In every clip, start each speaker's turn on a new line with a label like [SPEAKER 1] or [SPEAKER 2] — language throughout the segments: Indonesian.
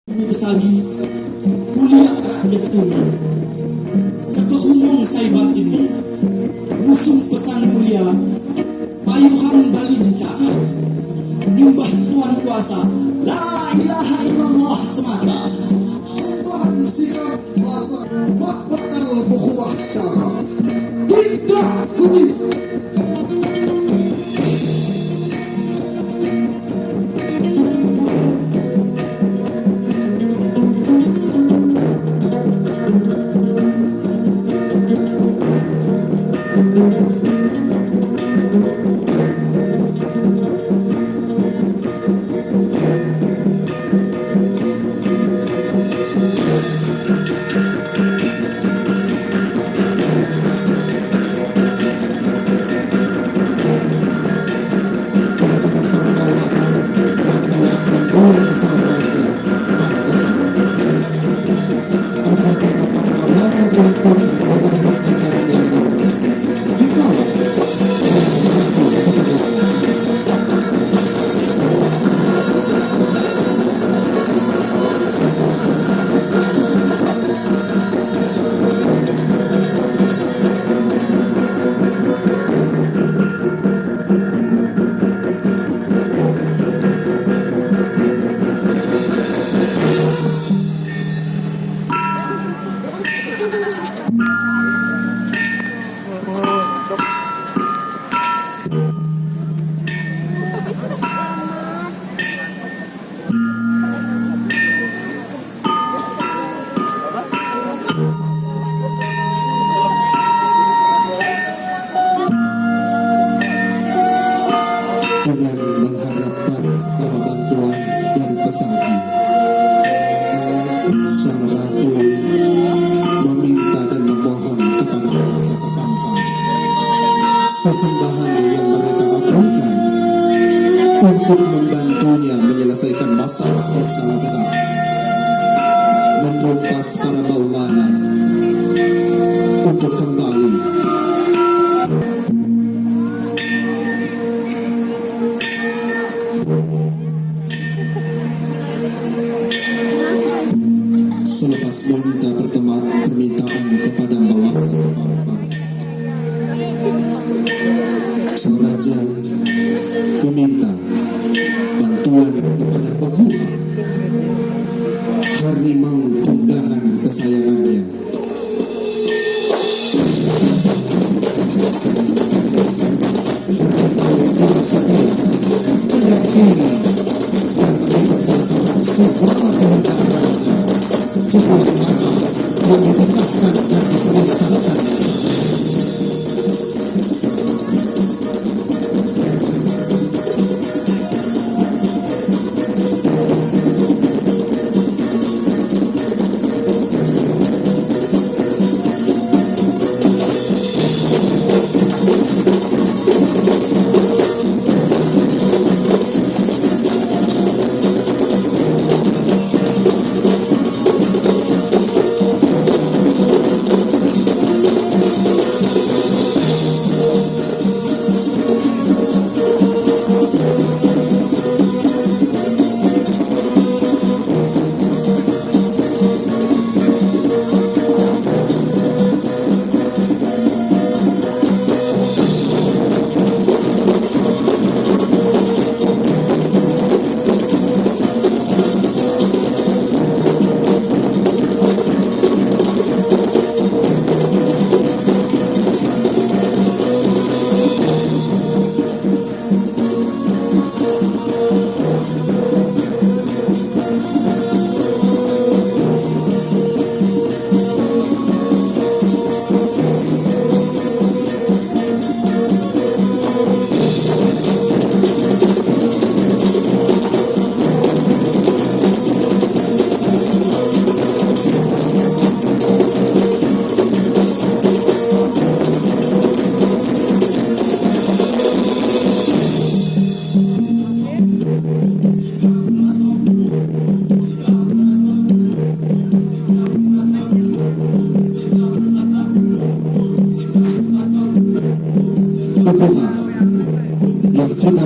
[SPEAKER 1] Ini besawi kuliah rakyat ini sekehumong saibat ini musuh pesan mulia payuhan balincakan nyembah Tuhan kuasa la ilaha illallah semata
[SPEAKER 2] Sumpah sikap masa mak bakal bukuah cara tidak kuti.
[SPEAKER 3] Dengan mengharapkan bantuan dari pesaing, sang ratu meminta dan memohon kepada Rasa Kepampang sesembahan yang mereka aturkan untuk membantunya menyelesaikan masalah Istana Benar, menumpas para maulana untuk kembali selepas meminta permintaan kepada Rasa Kepampang. Sang raja meminta bantuan kepada pembunuh harimau tunggangan kesayangannya. Setelah meyakini dan melaksanakan segala perintah raja sesuai mana yang ditetapkan dan diperintahkan.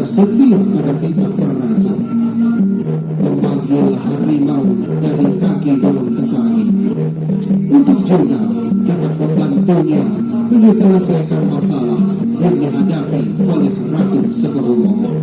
[SPEAKER 3] setia pada titah sang raja, memanggil hari harimau dari kaki gunung Kesangi. Untuk juga dapat membantunya menyelesaikan masalah yang dihadapi oleh Ratu Sekehumo.